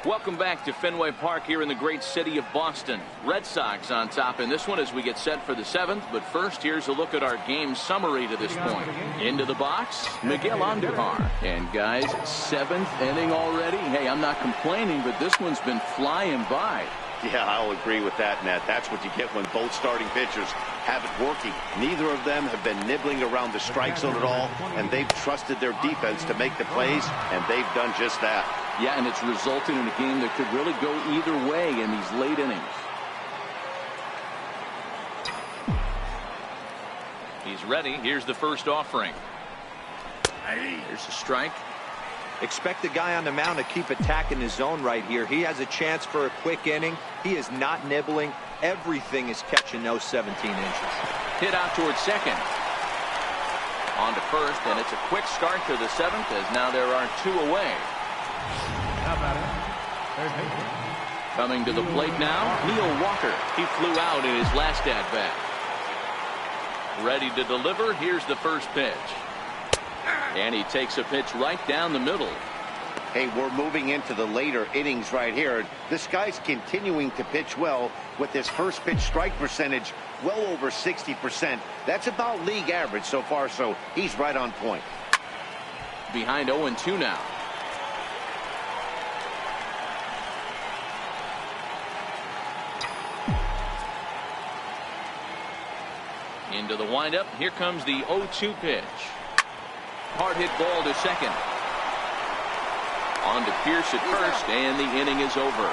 Welcome back to Fenway Park here in the great city of Boston. Red Sox on top in this one as we get set for the 7th. But first, here's a look at our game summary to this point. Into the box, Miguel Andujar. And guys, 7th inning already. Hey, I'm not complaining, but this one's been flying by. Yeah, I'll agree with that, Matt. That's what you get when both starting pitchers have it working. Neither of them have been nibbling around the strike zone at all, and they've trusted their defense to make the plays, and they've done just that. Yeah, and it's resulted in a game that could really go either way in these late innings. He's ready. Here's the first offering. Here's a strike. Expect the guy on the mound to keep attacking his zone right here. He has a chance for a quick inning. He is not nibbling. Everything is catching those 17 inches. Hit out towards second. On to first, and it's a quick start to the 7th, as now there are 2 away. Now batting, third baseman. Coming to the plate now, Neil Walker. He flew out in his last at-bat. Ready to deliver. Here's the first pitch. And he takes a pitch right down the middle. Hey, we're moving into the later innings right here. This guy's continuing to pitch well with his first pitch strike percentage well over 60%. That's about league average so far, so he's right on point. Behind 0-2 now. Into the windup. Here comes the 0-2 pitch. Hard hit ball to second. On to Pierce at first, and the inning is over.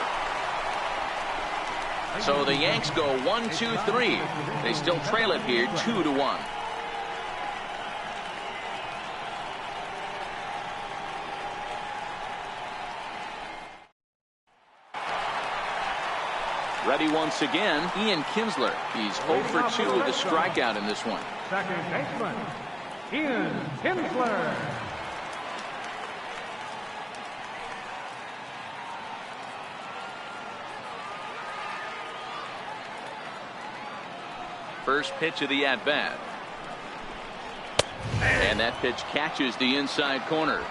So the Yanks go 1-2-3. They still trail it here 2-1. Ready once again, Ian Kinsler. He's 0 for 2 with a strikeout in this one. Second baseman, Ian Kinsler. First pitch of the at-bat. And that pitch catches the inside corner.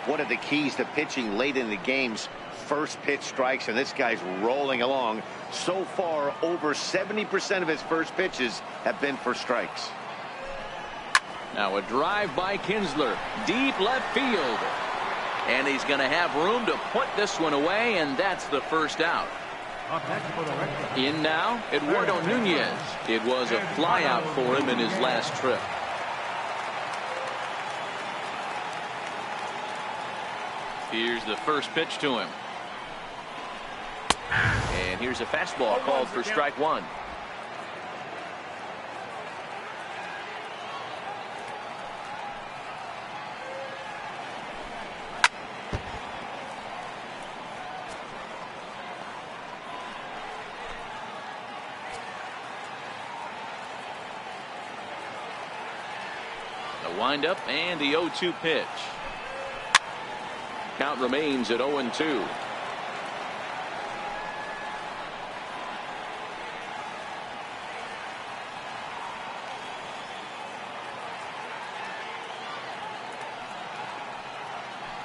One of the keys to pitching late in the game's first pitch strikes, and this guy's rolling along. So far, over 70% of his first pitches have been for strikes. Now a drive by Kinsler, deep left field. And he's going to have room to put this one away, and that's the first out. Up next for the Red Sox. In now, Eduardo Nunez. It was a flyout for him in his last trip. Here's the first pitch to him. And here's a fastball called for strike one. The windup and the 0-2 pitch. Count remains at 0-2.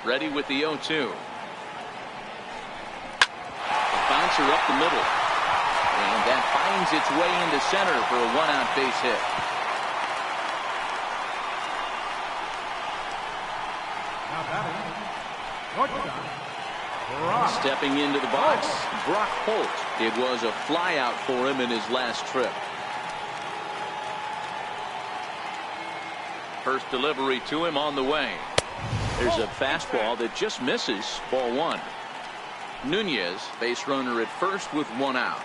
Ready with the 0-2. The bouncer up the middle. And that finds its way into center for a one-out base hit. Now batting, shortstop, Stepping into the box, Brock Holt. It was a flyout for him in his last trip. First delivery to him on the way. There's a fastball that just misses. Ball one. Nunez, base runner at first with one out.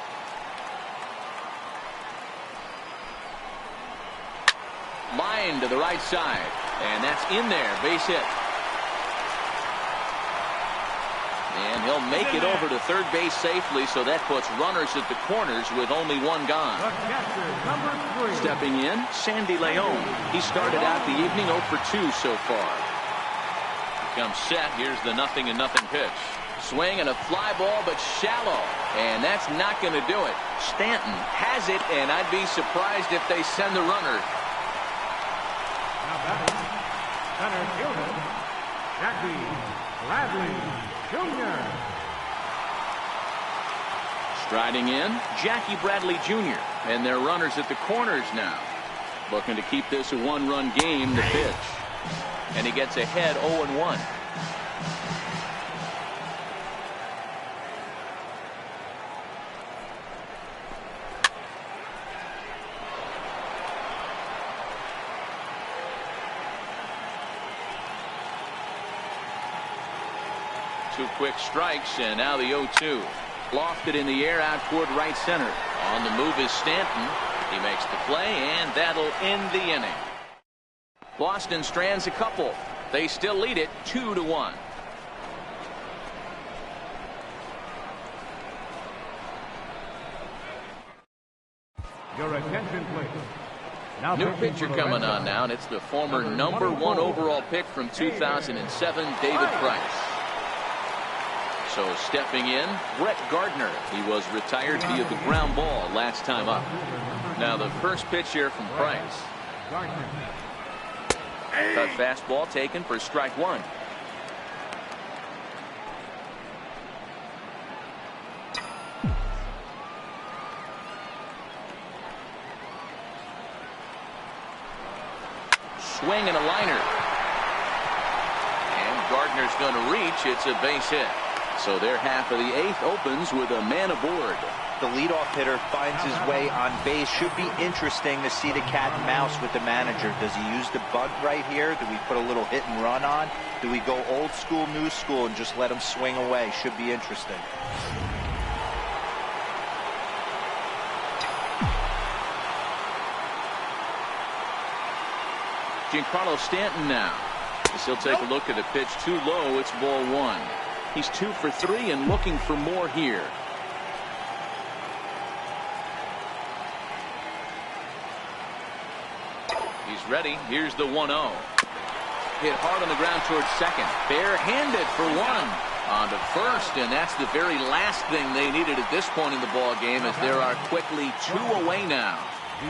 Line to the right side. And that's in there. Base hit. And he'll make it over to third base safely, so that puts runners at the corners with only one gone. the catcher, number 3. Stepping in, Sandy Leon. He started out the evening 0 for 2 so far. Comes set. Here's the 0-0 pitch. Swing and a fly ball, but shallow. And that's not going to do it. Stanton has it, and I'd be surprised if they send the runner. Now batting, center fielder, Jackie Bradley Jr. Striding in, Jackie Bradley Jr. And their runners at the corners now. Looking to keep this a one-run game, the pitch. And he gets ahead 0-1. Two quick strikes, and now the 0-2. Lofted in the air out toward right center. On the move is Stanton. He makes the play, and that'll end the inning. Boston strands a couple. They still lead it 2-1. Your attention, please. Now New pitching pitcher for the coming Red on Sox. now, and it's the former Number number 1 24. overall pick from 2007, David Price. So stepping in, Brett Gardner. He was retired via the ground ball last time up. Now the first pitch here from Price. Gardner. Cut fastball taken for strike 1. Swing and a liner. And Gardner's going to reach. It's a base hit. So their half of the 8th opens with a man aboard. The leadoff hitter finds his way on base. Should be interesting to see the cat and mouse with the manager. Does he use the bunt right here? Do we put a little hit and run on? Do we go old school, new school, and just let him swing away? Should be interesting. Giancarlo Stanton now. As he'll take a look at the pitch. Too low. It's ball 1. He's 2 for 3 and looking for more here. He's ready. Here's the 1-0. Hit hard on the ground towards second. Barehanded for 1. On to first, and that's the very last thing they needed at this point in the ball game, as there are quickly 2 away now.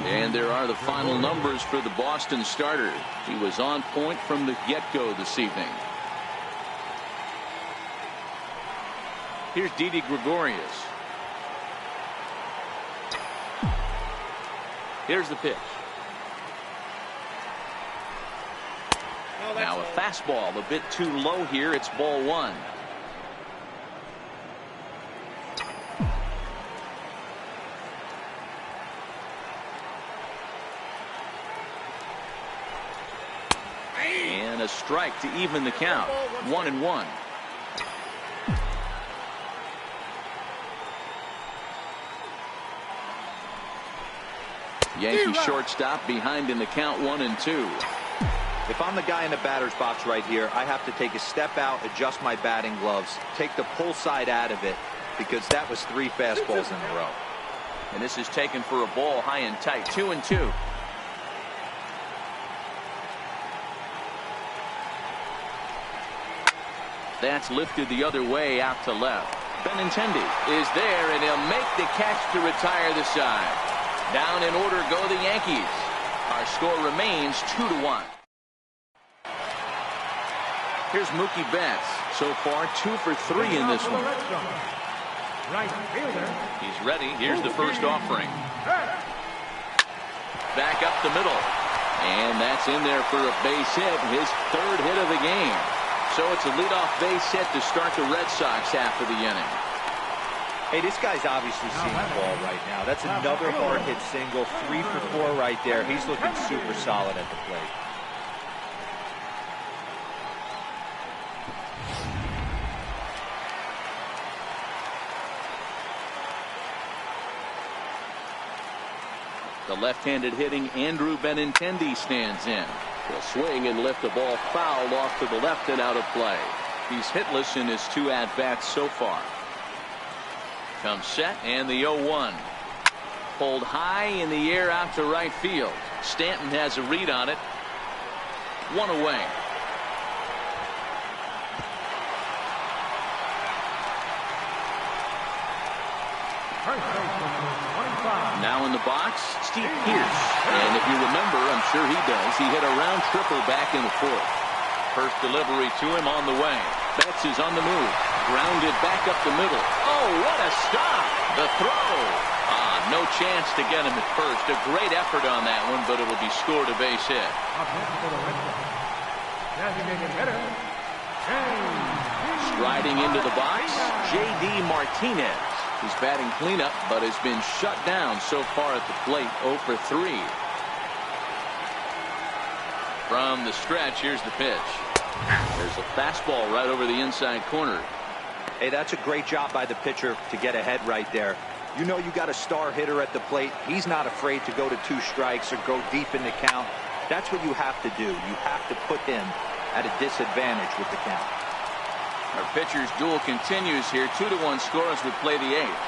And there are the final numbers for the Boston starter. He was on point from the get-go this evening. Here's Didi Gregorius. Here's the pitch. Now a fastball a bit too low here. It's ball 1. And a strike to even the count. 1-1. Yankee shortstop behind in the count 1-2. If I'm the guy in the batter's box right here, I have to take a step out, adjust my batting gloves, take the pull side out of it, because that was 3 fastballs in a row. And this is taken for a ball high and tight. 2-2. That's lifted the other way out to left. Benintendi is there, and he'll make the catch to retire the side. Down in order go the Yankees. Our score remains 2-1. Here's Mookie Betts. So far 2 for 3 in this one. Right fielder. He's ready. Here's the first offering. Back up the middle. And that's in there for a base hit. His 3rd hit of the game. So it's a leadoff base hit to start the Red Sox half of the inning. Hey, this guy's obviously seeing the ball right now. That's another hard hit single. 3 for 4 right there. He's looking super solid at the plate. The left-handed hitting Andrew Benintendi stands in. He'll swing and lift the ball foul off to the left and out of play. He's hitless in his 2 at-bats so far. Comes set, and the 0-1. Pulled high in the air out to right field. Stanton has a read on it. 1 away. First baseman, number 25. Now in the box, Steve Pearce. And if you remember, I'm sure he does, he hit a round triple back in the 4th. First delivery to him on the way. Betts is on the move. Grounded back up the middle. Oh, what a stop. The throw. No chance to get him at first. A great effort on that one, but it'll be scored a base hit. Up next for the Red Sox. Designated hitter, J.D. Striding into the box, J.D. Martinez. He's batting cleanup, but has been shut down so far at the plate. 0 for 3. From the stretch, here's the pitch. There's a fastball right over the inside corner. Hey, that's a great job by the pitcher to get ahead right there. You know you got a star hitter at the plate. He's not afraid to go to 2 strikes or go deep in the count. That's what you have to do. You have to put him at a disadvantage with the count. Our pitcher's duel continues here. 2-1 score as we play the 8th.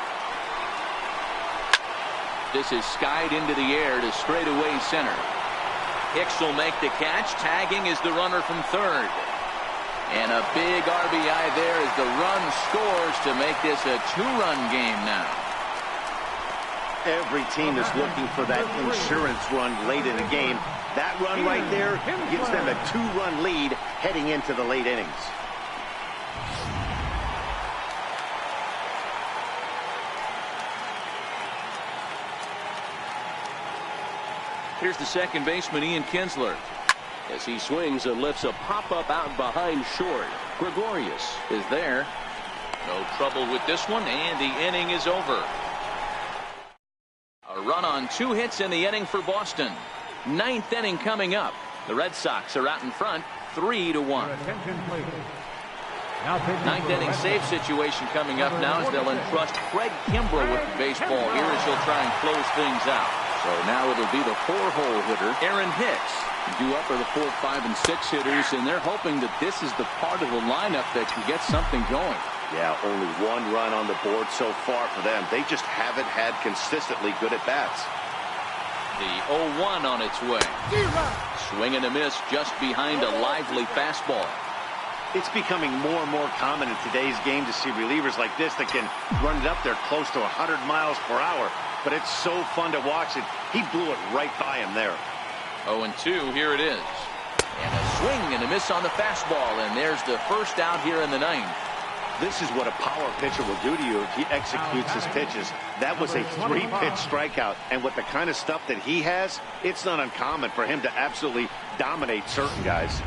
This is skied into the air to straightaway center. Hicks will make the catch. Tagging is the runner from third. And a big RBI there as the run scores to make this a 2-run game now. Every team is looking for that insurance run late in the game. That run right there gives them a 2-run lead heading into the late innings. Here's the second baseman, Ian Kinsler. As he swings and lifts a pop-up out behind short. Gregorius is there. No trouble with this one, and the inning is over. A run on 2 hits in the inning for Boston. 9th inning coming up. The Red Sox are out in front, 3-1. 9th inning save situation coming up now as they'll entrust Craig Kimbrell with the baseball here as he'll try and close things out. So now it'll be the 4-hole hitter, Aaron Hicks. Due up are the 4, 5, and 6 hitters, and they're hoping that this is the part of the lineup that can get something going. Yeah, only 1 run on the board so far for them. They just haven't had consistently good at-bats. The 0-1 on its way. Swing and a miss just behind a lively fastball. It's becoming more and more common in today's game to see relievers like this that can run it up there close to 100 miles per hour. But it's so fun to watch it. He blew it right by him there. 0-2, here it is. And a swing and a miss on the fastball, and there's the first out here in the 9th. This is what a power pitcher will do to you if he executes his pitches. That was a 3-pitch strikeout, and with the kind of stuff that he has, it's not uncommon for him to absolutely dominate certain guys.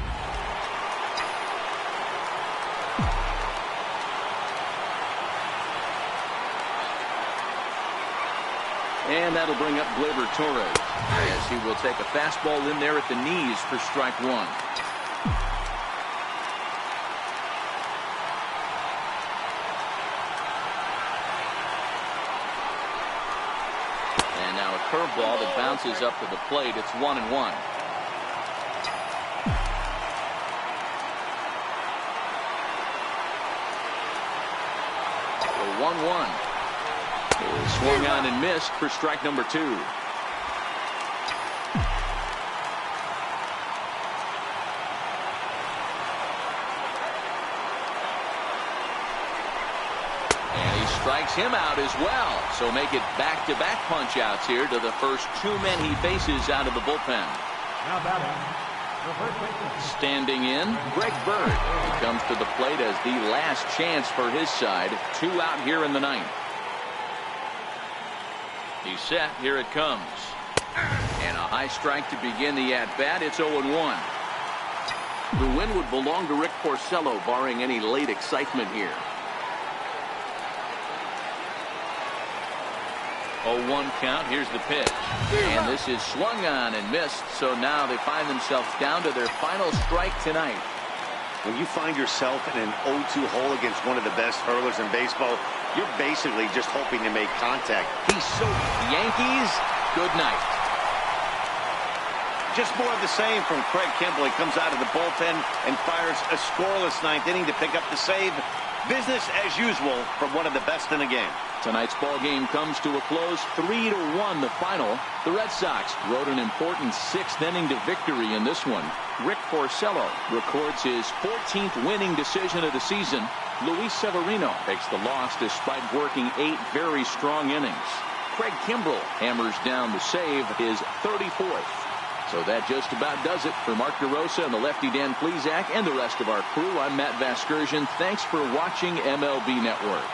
And that'll bring up Gleyber Torres as he will take a fastball in there at the knees for strike 1. And now a curveball that bounces up to the plate. It's 1-1. So 1-1. Swung on and missed for strike number 2. The 1-1. Strikes him out as well. So make it back-to-back punch-outs here to the first 2 men he faces out of the bullpen. Now batting, the first baseman. Standing in, Greg Bird. He comes to the plate as the last chance for his side. 2 out here in the 9th. He's set. Here it comes. And a high strike to begin the at-bat. It's 0-1. The win would belong to Rick Porcello, barring any late excitement here. 0-1 count. Here's the pitch. And this is swung on and missed. So now they find themselves down to their final strike tonight. When you find yourself in an 0-2 hole against one of the best hurlers in baseball, you're basically just hoping to make contact. He's so Yankees, good night. Just more of the same from Craig Kimbrell. He comes out of the bullpen and fires a scoreless 9th inning to pick up the save. Business as usual from one of the best in the game. Tonight's ball game comes to a close, 3-1 the final. The Red Sox rode an important 6th inning to victory in this one. Rick Porcello records his 14th winning decision of the season. Luis Severino takes the loss despite working 8 very strong innings. Craig Kimbrell hammers down the save, his 34th. So that just about does it. For Mark DeRosa and the lefty Dan Plesac and the rest of our crew, I'm Matt Vasgersian. Thanks for watching MLB Network.